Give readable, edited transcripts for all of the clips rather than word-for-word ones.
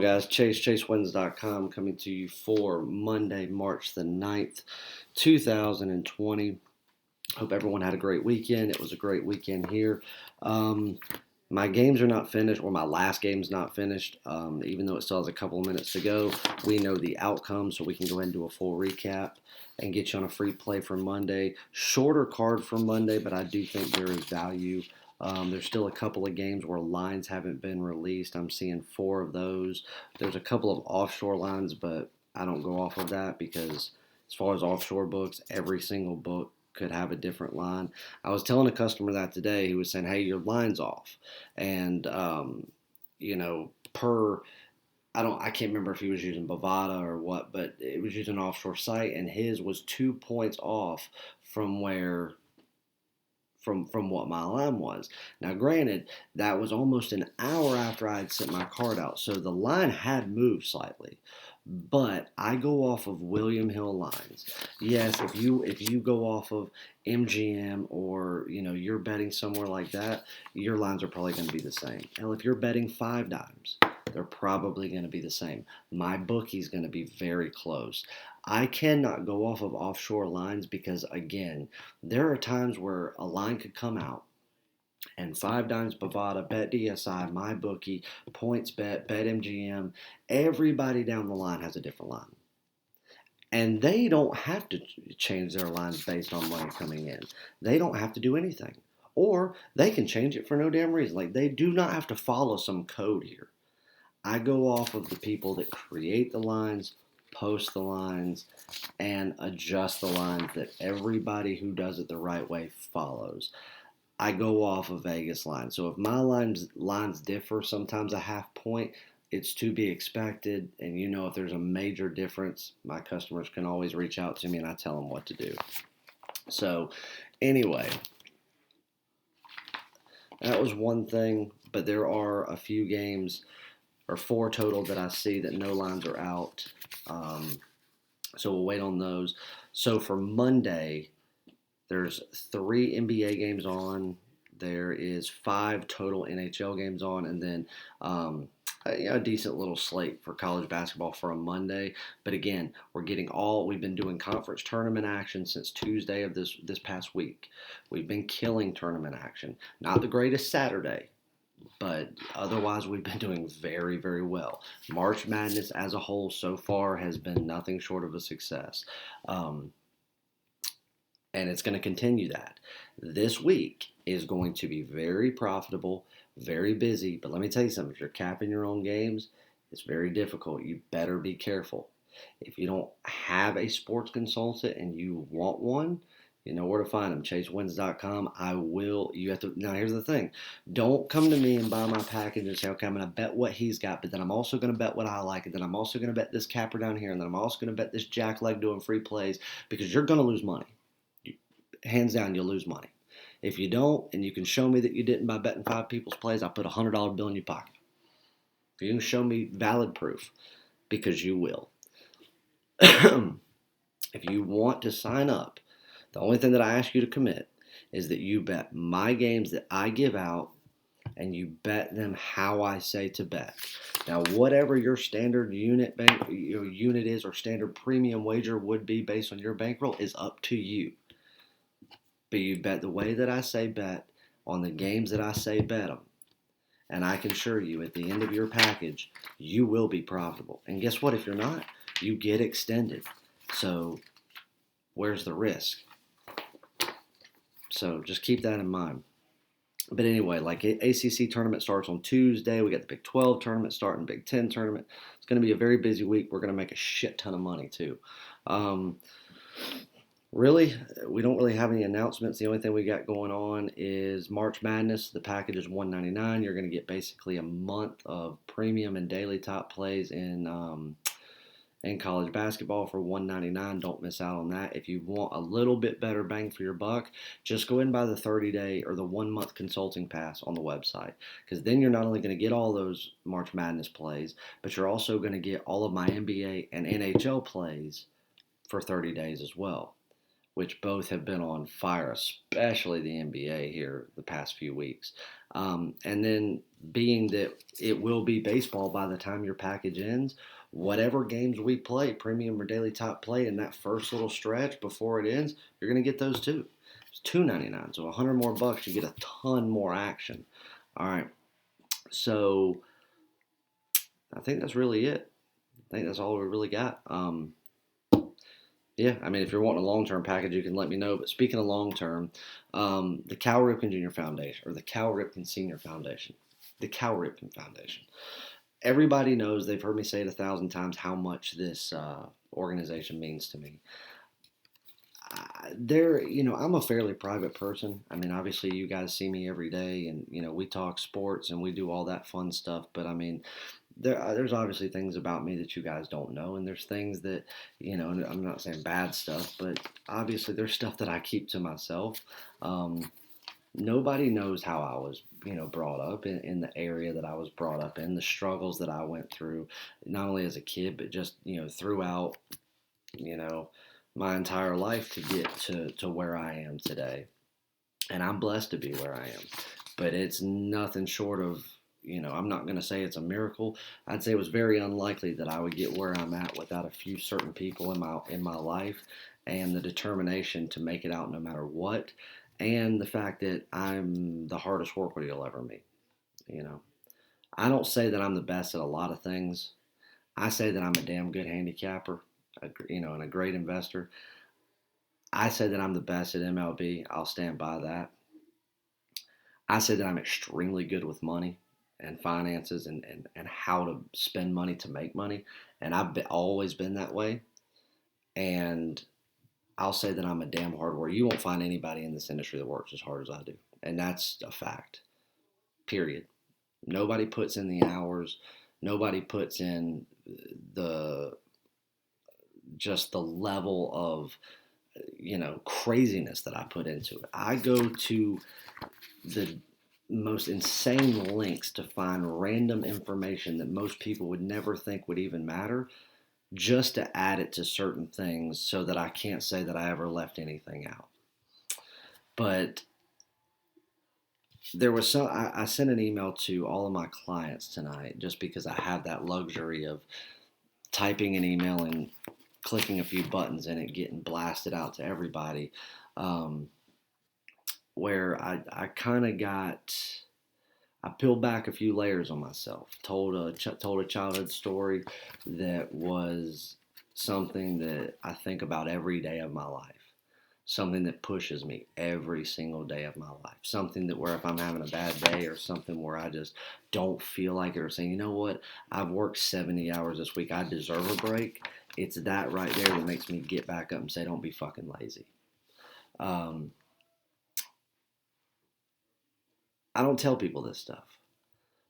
guys? ChaseWins.com coming to you for Monday, March the 9th, 2020. Hope everyone had a great weekend. It was a great weekend here. My games are not finished, or my last game's not finished. Even though it still has a couple of minutes to go, we know the outcome, so we can go ahead and do a full recap and get you on a free play for Monday. Shorter card for Monday, but I do think there is value. There's still a couple of games where lines haven't been released. I'm seeing 4 of those. There's a couple of offshore lines, but I don't go off of that because as far as offshore books, every single book could have a different line. I was telling a customer that today. He was saying, "Hey, your line's off," and I can't remember if he was using Bovada or what, but it was using an offshore site, and his was 2 points off from where from what my line was. Now, granted, that was almost an hour after I had sent my card out, so the line had moved slightly. But I go off of William Hill lines. Yes, if you go off of MGM or you're betting somewhere like that, your lines are probably going to be the same. And if you're betting 5 dimes, they're probably going to be the same. My bookie's going to be very close. I cannot go off of offshore lines because, again, there are times where a line could come out and 5 dimes Bovada, BetDSI, MyBookie, PointsBet, BetMGM, everybody down the line has a different line. And they don't have to change their lines based on money coming in. They don't have to do anything. Or they can change it for no damn reason. Like, they do not have to follow some code here. I go off of the people that create the lines, post the lines, and adjust the lines that everybody who does it the right way follows. I go off of Vegas lines. So if my lines differ, sometimes a half point, it's to be expected. And if there's a major difference, my customers can always reach out to me and I tell them what to do. So anyway, that was one thing, but there are a few games, or 4 total, that I see that no lines are out. So we'll wait on those. So for Monday, there's 3 NBA games on. There is 5 total NHL games on, and then a decent little slate for college basketball for a Monday. But again, we've been doing conference tournament action since Tuesday of this past week. We've been killing tournament action. Not the greatest Saturday, but otherwise we've been doing very, very well. March Madness as a whole so far has been nothing short of a success. And it's going to continue that. This week is going to be very profitable, very busy. But let me tell you something. If you're capping your own games, it's very difficult. You better be careful. If you don't have a sports consultant and you want one, you know where to find them. ChaseWins.com. Now here's the thing. Don't come to me and buy my package and say, okay, I'm going to bet what he's got, but then I'm also going to bet what I like, and then I'm also going to bet this capper down here, and then I'm also going to bet this jackleg doing free plays, because you're going to lose money. Hands down, you'll lose money. If you don't, and you can show me that you didn't by betting 5 people's plays, I'll put a $100 bill in your pocket. If you can show me valid proof, because you will. If you want to sign up, the only thing that I ask you to commit is that you bet my games that I give out, and you bet them how I say to bet. Now, whatever your standard unit is, or standard premium wager would be based on your bankroll, is up to you. But you bet the way that I say bet on the games that I say bet them. And I can assure you, at the end of your package, you will be profitable. And guess what? If you're not, you get extended. So where's the risk? So just keep that in mind. But anyway, like ACC tournament starts on Tuesday. We got the Big 12 tournament starting, Big 10 tournament. It's going to be a very busy week. We're going to make a shit ton of money too. Really, we don't really have any announcements. The only thing we got going on is March Madness. The package is $199. You're going to get basically a month of premium and daily top plays in college basketball for $199. Don't miss out on that. If you want a little bit better bang for your buck, just go in and buy the 30-day or the 1-month consulting pass on the website, because then you're not only going to get all those March Madness plays, but you're also going to get all of my NBA and NHL plays for 30 days as well. which both have been on fire, especially the NBA here the past few weeks. And then being that it will be baseball by the time your package ends, whatever games we play, premium or daily top play in that first little stretch before it ends, you're going to get those too. It's $2.99, so $100 more bucks, you get a ton more action. All right, so I think that's really it. I think that's all we really got. Yeah, I mean, if you're wanting a long-term package, you can let me know. But speaking of long-term, the Cal Ripken Jr. Foundation or the Cal Ripken Senior Foundation, the Cal Ripken Foundation. Everybody knows, they've heard me say it 1,000 times, how much this organization means to me. I'm a fairly private person. I mean, obviously, you guys see me every day, and we talk sports and we do all that fun stuff. But I mean, there's obviously things about me that you guys don't know, and there's things that and I'm not saying bad stuff, but obviously there's stuff that I keep to myself. Nobody knows how I was, brought up in the area that I was brought up in, the struggles that I went through, not only as a kid, but just, throughout, you know, my entire life to get to where I am today. And I'm blessed to be where I am. But it's nothing short of, I'm not going to say it's a miracle. I'd say it was very unlikely that I would get where I'm at without a few certain people in my life, and the determination to make it out no matter what, and the fact that I'm the hardest worker you'll ever meet. You know, I don't say that I'm the best at a lot of things. I say that I'm a damn good handicapper, and a great investor. I say that I'm the best at MLB. I'll stand by that. I say that I'm extremely good with money and finances, and how to spend money to make money. And always been that way. And I'll say that I'm a damn hard worker. You won't find anybody in this industry that works as hard as I do. And that's a fact, period. Nobody puts in the hours. Nobody puts in the just the level of craziness that I put into it. I go to the most insane lengths to find random information that most people would never think would even matter, just to add it to certain things so that I can't say that I ever left anything out. But there was I sent an email to all of my clients tonight, just because I have that luxury of typing an email and clicking a few buttons and it getting blasted out to everybody. Where I kind of I peeled back a few layers on myself, told a childhood story that was something that I think about every day of my life, something that pushes me every single day of my life, something that where if I'm having a bad day or something where I just don't feel like it, or saying, you know what, I've worked 70 hours this week, I deserve a break. It's that right there that makes me get back up and say, don't be fucking lazy. I don't tell people this stuff,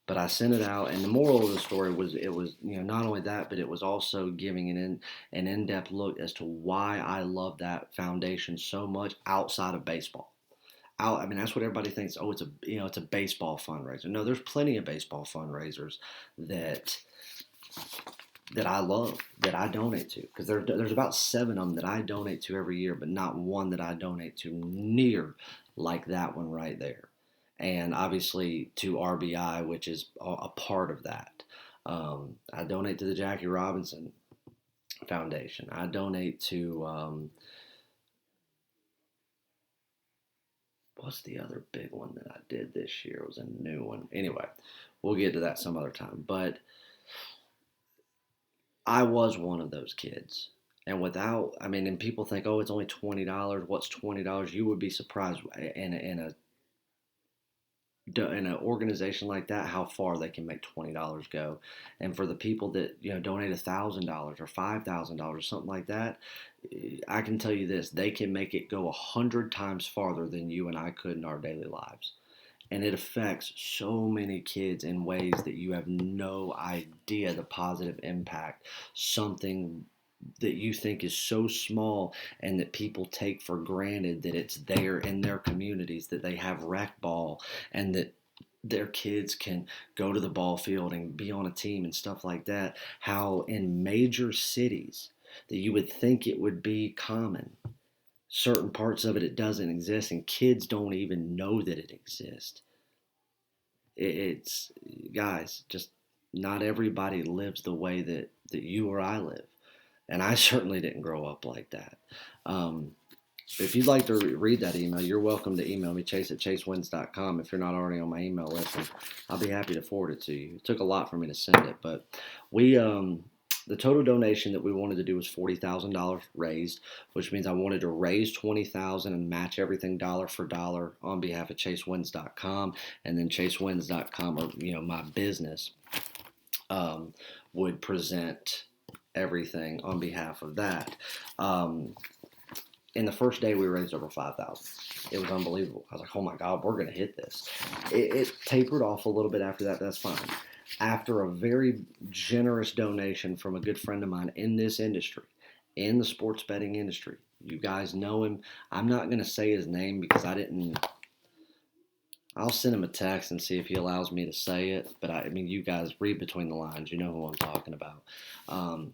but I sent it out. And the moral of the story was, it was, not only that, but it was also giving an in-depth look as to why I love that foundation so much outside of baseball. I mean, that's what everybody thinks. Oh, it's a baseball fundraiser. No, there's plenty of baseball fundraisers that I love, that I donate to, because there's about 7 of them that I donate to every year, but not one that I donate to near like that one right there. And obviously to RBI, which is a part of that. I donate to the Jackie Robinson Foundation. I donate to what's the other big one that I did this year? It was a new one. Anyway, we'll get to that some other time. But I was one of those kids. And and people think, oh, it's only $20. What's $20? You would be surprised in an organization like that how far they can make $20 go. And for the people that donate $1,000 or $5,000 or something like that, I can tell you this: they can make it go 100 times farther than you and I could in our daily lives. And it affects so many kids in ways that you have no idea the positive impact something that you think is so small and that people take for granted, that it's there in their communities, that they have rec ball and that their kids can go to the ball field and be on a team and stuff like that. How in major cities that you would think it would be common, certain parts of it doesn't exist, and kids don't even know that it exists. It's guys, just not everybody lives the way that you or I live, and I certainly didn't grow up like that. Um, if you'd like to read that email, you're welcome to email me, chase@chasewins.com, if you're not already on my email list, and I'll be happy to forward it to you. It took a lot for me to send it, but we the total donation that we wanted to do was $40,000 raised, which means I wanted to raise $20,000 and match everything dollar for dollar on behalf of chasewins.com, and then chasewins.com, or my business, would present everything on behalf of that. In the first day, we raised over 5,000. It was unbelievable. I was like, "Oh my God, we're going to hit this." It tapered off a little bit after that. That's fine. After a very generous donation from a good friend of mine in this industry, in the sports betting industry, you guys know him. I'm not going to say his name because I didn't. I'll send him a text and see if he allows me to say it. But I mean, you guys read between the lines. You know who I'm talking about.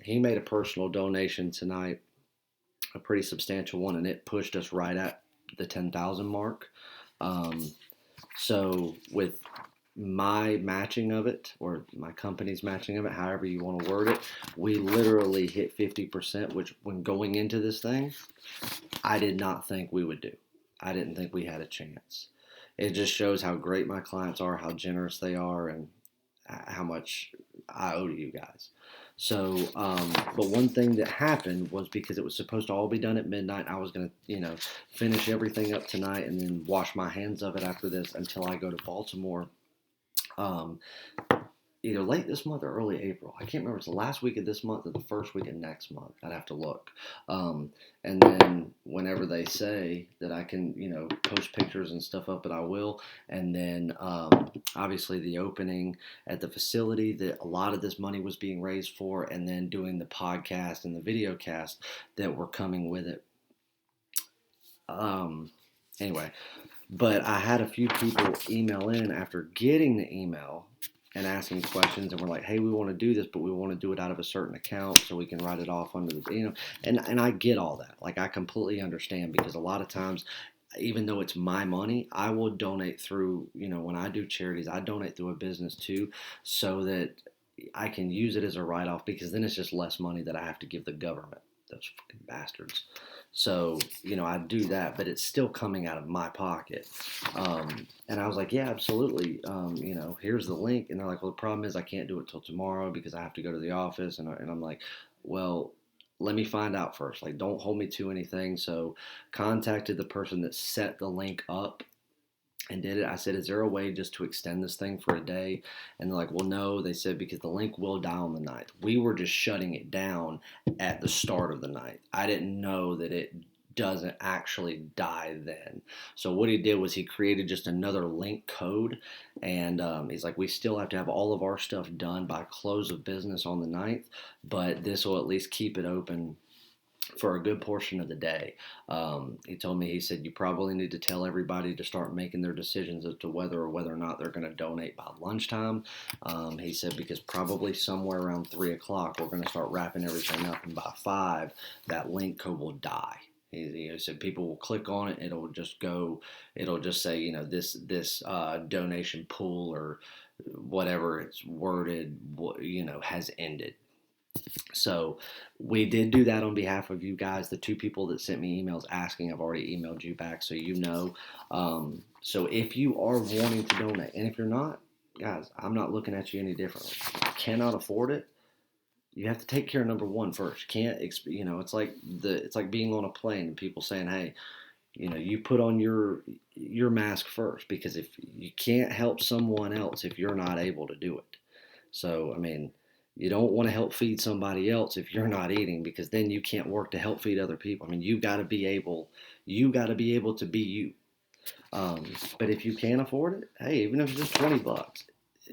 He made a personal donation tonight, a pretty substantial one, and it pushed us right at the 10,000 mark. So with my matching of it, or my company's matching of it, however you want to word it, we literally hit 50%, which when going into this thing, I did not think we would do. I didn't think we had a chance. It just shows how great my clients are, how generous they are, and how much I owe to you guys. So, but one thing that happened was, because it was supposed to all be done at midnight, I was going to, finish everything up tonight and then wash my hands of it after this until I go to Baltimore. Either late this month or early April. I can't remember. It's the last week of this month or the first week of next month. I'd have to look. And then whenever they say that I can, post pictures and stuff up, but I will. And then obviously the opening at the facility that a lot of this money was being raised for, and then doing the podcast and the video cast that were coming with it. Anyway, but I had a few people email in after getting the email and asking questions, and we're like, "Hey, we want to do this, but we want to do it out of a certain account so we can write it off under the, and I get all that. Like, I completely understand, because a lot of times, even though it's my money, I will donate through, when I do charities, I donate through a business too, so that I can use it as a write-off, because then it's just less money that I have to give the government, those fucking bastards. So, I do that, but it's still coming out of my pocket. And I was like, yeah, absolutely. Here's the link. And they're like, well, the problem is I can't do it till tomorrow because I have to go to the office. And I'm like, well, let me find out first. Like, don't hold me to anything. So contacted the person that set the link up and did it. I said, is there a way just to extend this thing for a day? And they're like, well, no. They said, because the link will die on the 9th. We were just shutting it down at the start of the 9th. I didn't know that it doesn't actually die then. So what he did was he created just another link code, and he's like, we still have to have all of our stuff done by close of business on the 9th, but this will at least keep it open for a good portion of the day. He told me, he said, you probably need to tell everybody to start making their decisions as to whether or not they're going to donate by lunchtime. He said, because probably somewhere around 3 o'clock, we're going to start wrapping everything up, and by 5, that link code will die. He said people will click on it. It'll just say, this donation pool, or whatever it's worded, has ended. So we did do that on behalf of you guys. The 2 people that sent me emails asking, I've already emailed you back, so so if you are wanting to donate, and if you're not, guys, I'm not looking at you any differently. If you cannot afford it, you have to take care of number one first. You can't, it's like being on a plane and people saying, hey, you put on your mask first, because if you can't help someone else if you're not able to do it. So, I mean, you don't want to help feed somebody else if you're not eating, because then you can't work to help feed other people. I mean, you got to be able to be you. But if you can't afford it, hey, even if it's just $20,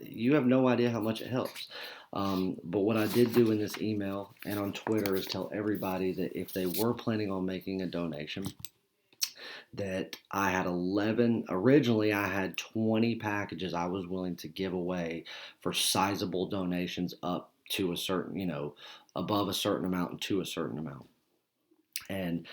you have no idea how much it helps. But what I did do in this email and on Twitter is tell everybody that if they were planning on making a donation, that I had originally I had 20 packages I was willing to give away for sizable donations up to a certain, above a certain amount and to a certain amount. and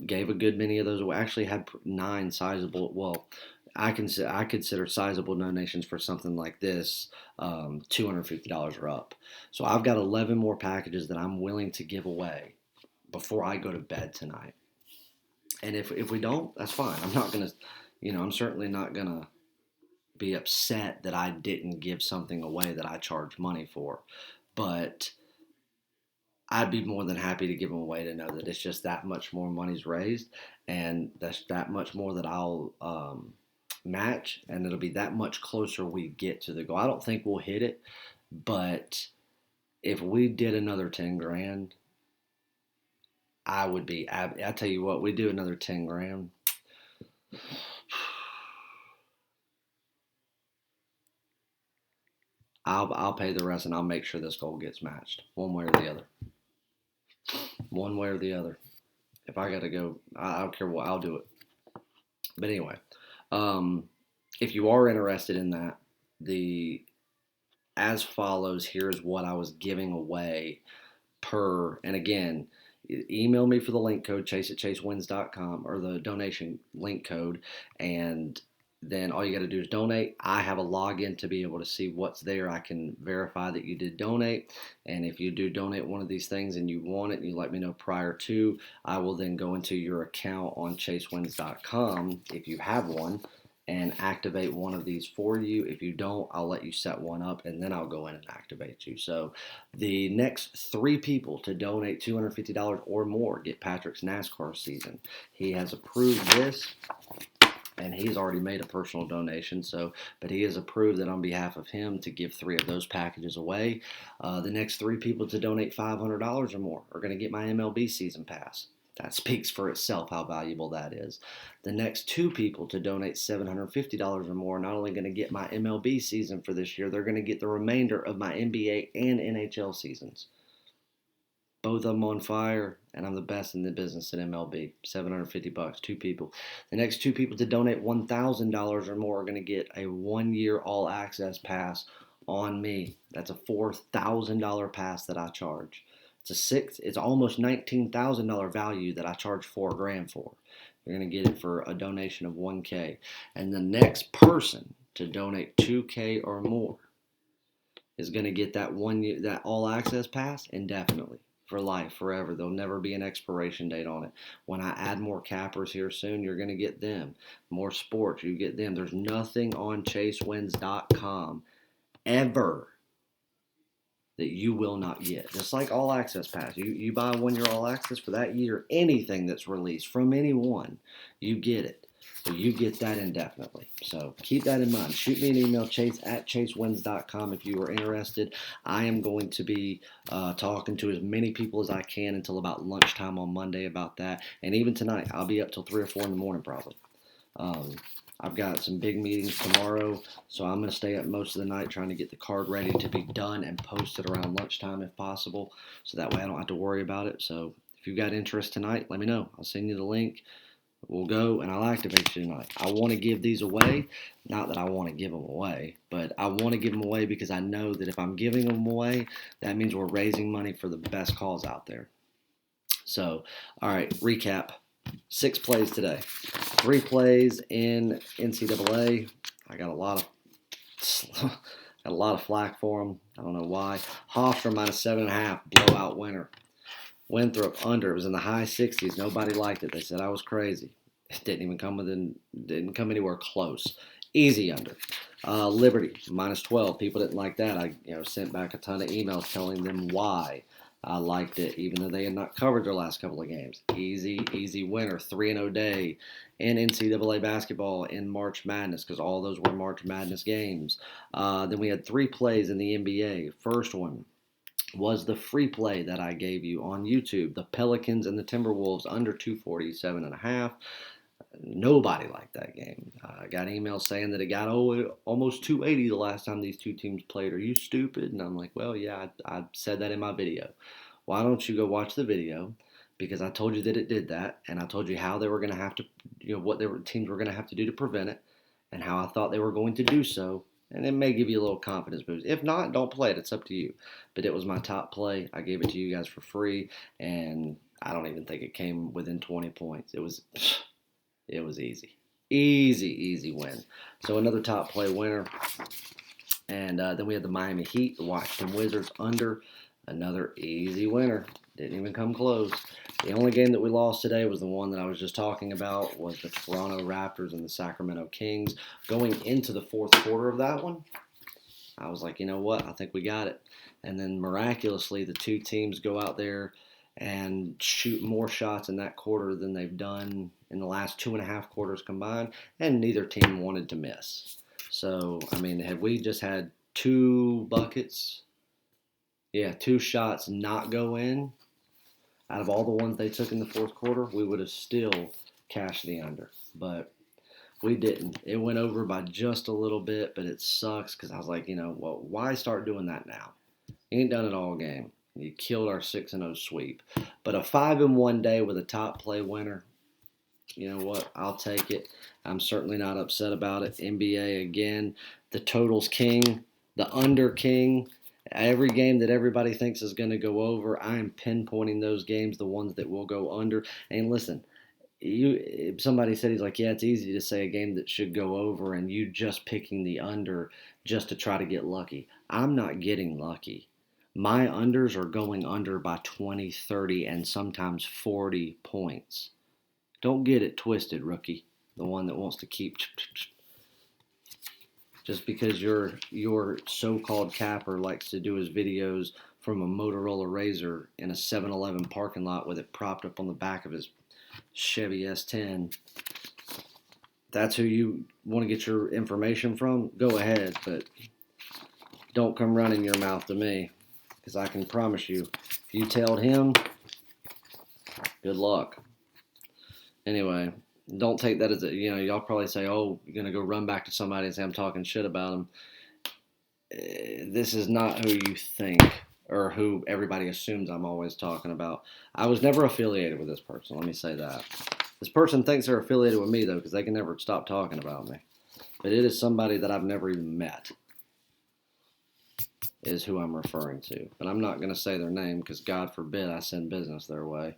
gave a good many of those away. Actually, had 9 sizable. Well, I consider sizable donations for something like this $250 or up. So I've got 11 more packages that I'm willing to give away before I go to bed tonight. And if we don't, that's fine. I'm not gonna, I'm certainly not gonna be upset that I didn't give something away that I charge money for. But I'd be more than happy to give them away to know that it's just that much more money's raised, and that's that much more that I'll match, and it'll be that much closer we get to the goal. I don't think we'll hit it, but if we did another 10 grand, I would be. I tell you what, we do another 10 grand. I'll pay the rest, and I'll make sure this goal gets matched one way or the other. One way or the other. If I got to go, I don't care what, I'll do it. But anyway, um, if you are interested in that, the as follows, here's what I was giving away per, and again, email me for the link code, chase@chasewins.com, or the donation link code, and then all you got to do is donate. I have a login to be able to see what's there. I can verify that you did donate, and if you do donate one of these things and you want it and you let me know prior to, I will then go into your account on chasewins.com if you have one and activate one of these for you. If you don't, I'll let you set one up and then I'll go in and activate you. So the next 3 people to donate $250 or more get Patrick's NASCAR season. He has approved this, and he's already made a personal donation. But he has approved that on behalf of him to give 3 of those packages away. The next 3 people to donate $500 or more are going to get my MLB season pass. That speaks for itself how valuable that is. The next 2 people to donate $750 or more are not only going to get my MLB season for this year, they're going to get the remainder of my NBA and NHL seasons. Both of them on fire, and I'm the best in the business at MLB. $750, 2 people. The next 2 people to donate $1,000 or more are going to get a 1-year all-access pass on me. That's a $4,000 pass that I charge. It's almost $19,000 value that I charge $4,000 for. You're going to get it for a donation of $1,000. And the next person to donate $2,000 or more is going to get that 1 year, that all-access pass indefinitely. For life, forever. There'll never be an expiration date on it. When I add more cappers here soon, you're going to get them. More sports, you get them. There's nothing on chasewins.com ever that you will not get. Just like All Access Pass. You buy 1 year All Access for that year, anything that's released from anyone, you get it. So you get that indefinitely. So keep that in mind. Shoot me an email, chase@chasewins.com, if you are interested. I am going to be talking to as many people as I can until about lunchtime on Monday about that. And even tonight, I'll be up till 3 or 4 in the morning probably. I've got some big meetings tomorrow, so I'm going to stay up most of the night trying to get the card ready to be done and posted around lunchtime if possible, so that way I don't have to worry about it. So if you've got interest tonight, let me know. I'll send you the link. We'll go, and I'll activate you tonight. I want to give these away. Not that I want to give them away, but I want to give them away because I know that if I'm giving them away, that means we're raising money for the best cause out there. So, all right, recap. 6 plays today. 3 plays in NCAA. I got a lot of flack for them. I don't know why. Hofstra -7.5, blowout winner. Winthrop under. It was in the high 60s. Nobody liked it. They said I was crazy. It didn't come anywhere close. Easy under. Liberty -12. People didn't like that. I sent back a ton of emails telling them why I liked it, even though they had not covered their last couple of games. Easy winner. 3-0 day in NCAA basketball in March Madness, because all those were March Madness games. Then we had 3 plays in the NBA. First one was the free play that I gave you on YouTube. The Pelicans and the Timberwolves under 247.5. Nobody liked that game. I got emails saying that it got almost 280 the last time these 2 teams played. Are you stupid? And I'm like, well, yeah, I said that in my video. Why don't you go watch the video? Because I told you that it did that, and I told you how they were going to have to, what teams were going to have to do to prevent it, and how I thought they were going to do so. And it may give you a little confidence boost. If not, don't play it. It's up to you. But it was my top play. I gave it to you guys for free. And I don't even think it came within 20 points. It was easy. Easy win. So another top play winner. And then we had the Miami Heat, the Washington Wizards under. Another easy winner. Didn't even come close. The only game that we lost today was the one that I was just talking about, was the Toronto Raptors and the Sacramento Kings. Going into the fourth quarter of that one, I was like, you know what? I think we got it. And then miraculously, the two teams go out there and shoot more shots in that quarter than they've done in the last 2.5 quarters combined, and neither team wanted to miss. So, I mean, had we just had 2 buckets, yeah, 2 shots not go in, out of all the ones they took in the fourth quarter, we would have still cashed the under. But we didn't. It went over by just a little bit, but it sucks because I was like, well, why start doing that now? You ain't done it all game. You killed our 6-0 sweep. But a 5-1 day with a top play winner, you know what? I'll take it. I'm certainly not upset about it. NBA again, the totals king, the under king. Every game that everybody thinks is going to go over, I am pinpointing those games, the ones that will go under. And listen, somebody said, he's like, yeah, it's easy to say a game that should go over and you just picking the under just to try to get lucky. I'm not getting lucky. My unders are going under by 20, 30, and sometimes 40 points. Don't get it twisted, rookie. The one that wants to keep just because your so-called capper likes to do his videos from a Motorola Razr in a 7-Eleven parking lot with it propped up on the back of his Chevy S10. That's who you want to get your information from? Go ahead, but don't come running your mouth to me, because I can promise you, if you told him, good luck. Anyway, don't take that as y'all probably say, oh, you're going to go run back to somebody and say I'm talking shit about them. This is not who you think or who everybody assumes I'm always talking about. I was never affiliated with this person, let me say that. This person thinks they're affiliated with me, though, because they can never stop talking about me. But it is somebody that I've never even met is who I'm referring to. But I'm not going to say their name because God forbid I send business their way.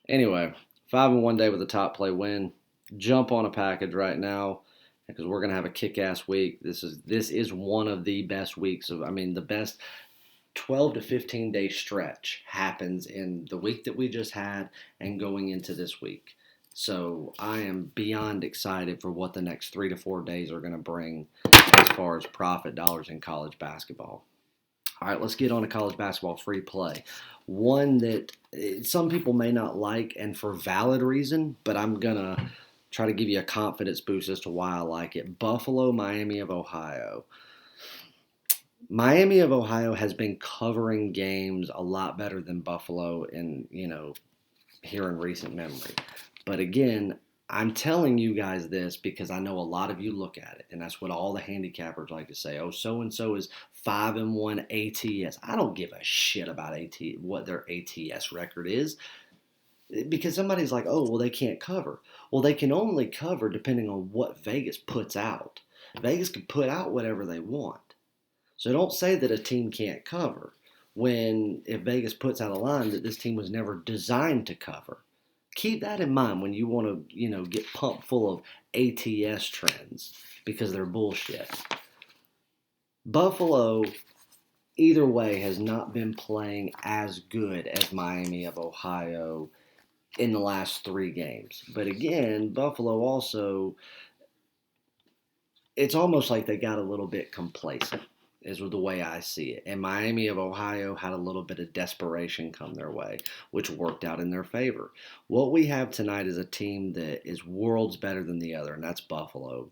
Anyway, 5-1 day with a top play win. Jump on a package right now because we're going to have a kick-ass week. This is one of the best weeks the best 12 to 15 day stretch happens in the week that we just had and going into this week. So I am beyond excited for what the next 3 to 4 days are going to bring as far as profit dollars in college basketball. All right, let's get on to college basketball free play. One that some people may not like, and for valid reason, but I'm going to try to give you a confidence boost as to why I like it. Buffalo, Miami of Ohio. Miami of Ohio has been covering games a lot better than Buffalo here in recent memory. But again, I'm telling you guys this because I know a lot of you look at it, and that's what all the handicappers like to say. Oh, so-and-so is 5-1 ATS. I don't give a shit about what their ATS record is because somebody's like, oh, well, they can't cover. Well, they can only cover depending on what Vegas puts out. Vegas can put out whatever they want. So don't say that a team can't cover if Vegas puts out a line that this team was never designed to cover. Keep that in mind when you want to, get pumped full of ATS trends because they're bullshit. Buffalo, either way, has not been playing as good as Miami of Ohio in the last 3 games. But again, Buffalo also, it's almost like they got a little bit complacent, is the way I see it. And Miami of Ohio had a little bit of desperation come their way, which worked out in their favor. What we have tonight is a team that is worlds better than the other, and that's Buffalo.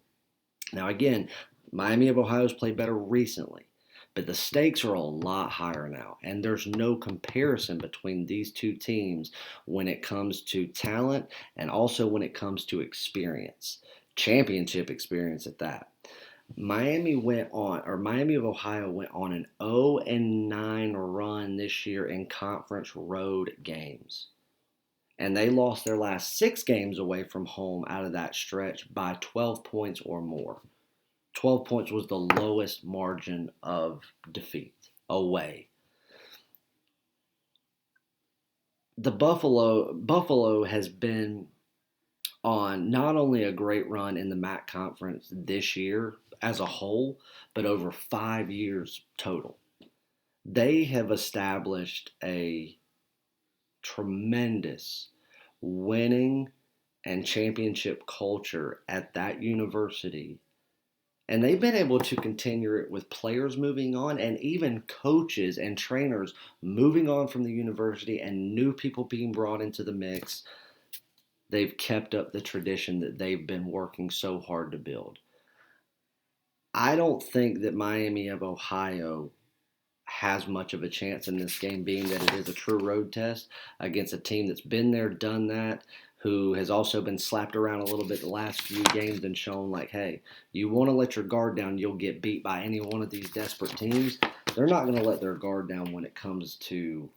Now, again, Miami of Ohio's played better recently, but the stakes are a lot higher now, and there's no comparison between these two teams when it comes to talent and also when it comes to experience, championship experience at that. Miami of Ohio went on an 0-9 run this year in conference road games. And they lost their last 6 games away from home out of that stretch by 12 points or more. 12 points was the lowest margin of defeat away. the Buffalo has been on not only a great run in the MAC conference this year as a whole, but over 5 years total. They have established a tremendous winning and championship culture at that university. And they've been able to continue it with players moving on and even coaches and trainers moving on from the university and new people being brought into the mix. They've kept up the tradition that they've been working so hard to build. I don't think that Miami of Ohio has much of a chance in this game, being that it is a true road test against a team that's been there, done that, who has also been slapped around a little bit the last few games and shown like, hey, you want to let your guard down, you'll get beat by any one of these desperate teams. They're not going to let their guard down when it comes to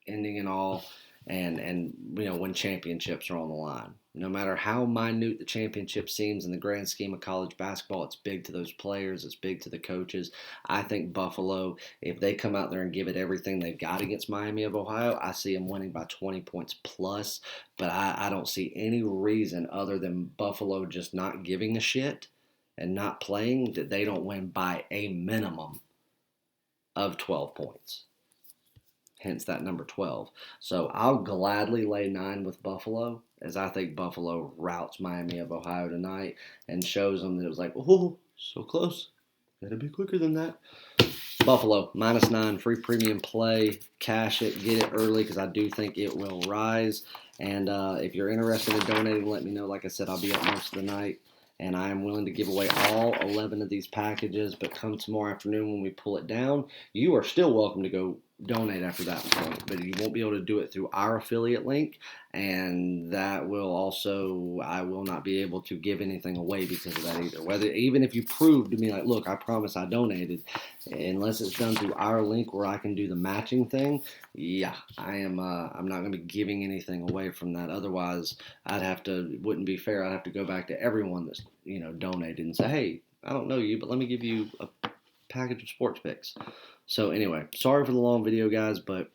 ending it all and when championships are on the line. No matter how minute the championship seems in the grand scheme of college basketball, it's big to those players. It's big to the coaches. I think Buffalo, if they come out there and give it everything they've got against Miami of Ohio, I see them winning by 20 points plus. But I don't see any reason other than Buffalo just not giving a shit and not playing that they don't win by a minimum of 12 points. Hence that number 12. So I'll gladly lay 9 with Buffalo, as I think Buffalo routs Miami of Ohio tonight and shows them that it was like, oh, so close. Gotta be quicker than that. Buffalo, -9, free premium play. Cash it, get it early, because I do think it will rise. And if you're interested in donating, let me know. Like I said, I'll be up most of the night. And I am willing to give away all 11 of these packages. But come tomorrow afternoon when we pull it down, you are still welcome to go donate after that point. But you won't be able to do it through our affiliate link. And that will also, I will not be able to give anything away because of that either. Even if you prove to me, like, look, I promise I donated, unless it's done through our link where I can do the matching thing, yeah, I'm not going to be giving anything away from that. Otherwise, it wouldn't be fair. I'd have to go back to everyone that's, donated and say, hey, I don't know you, but let me give you a package of sports picks. So anyway, sorry for the long video, guys, but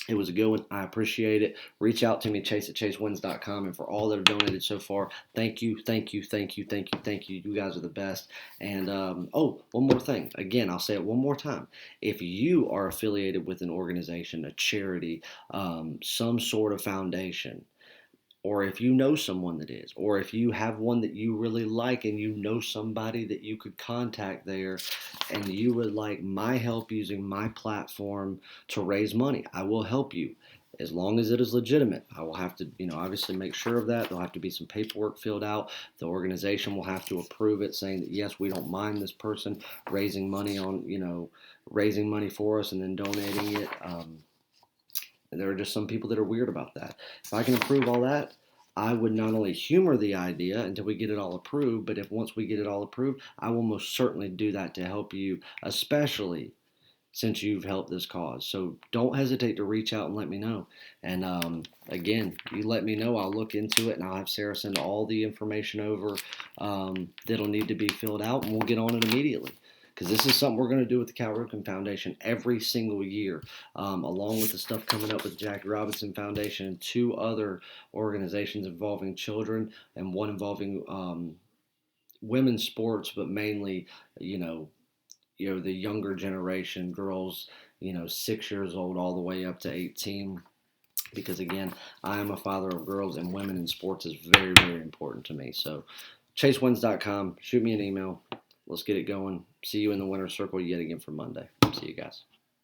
it was a good one. I appreciate it. Reach out to me, chase@chasewins.com. And for all that have donated so far, thank you, thank you, thank you, thank you, thank you. You guys are the best. And, one more thing. Again, I'll say it one more time. If you are affiliated with an organization, a charity, some sort of foundation, or if you know someone that is, or if you have one that you really like and you know somebody that you could contact there and you would like my help using my platform to raise money, I will help you as long as it is legitimate. I will have to, obviously make sure of that. There'll have to be some paperwork filled out. The organization will have to approve it, saying that, yes, we don't mind this person raising money raising money for us and then donating it. There are just some people that are weird about that. If I can approve all that, I would not only humor the idea until we get it all approved, but if once we get it all approved, I will most certainly do that to help you, especially since you've helped this cause. So don't hesitate to reach out and let me know. And again, you let me know, I'll look into it, and I'll have Sarah send all the information over that'll need to be filled out, and we'll get on it immediately. Because this is something we're going to do with the Cal Ripken Foundation every single year, along with the stuff coming up with the Jackie Robinson Foundation and 2 other organizations involving children and one involving women's sports, but mainly, the younger generation, girls, 6 years old all the way up to 18. Because again, I am a father of girls, and women in sports is very, very important to me. So, chasewins.com, shoot me an email. Let's get it going. See you in the winner's circle yet again for Monday. See you guys.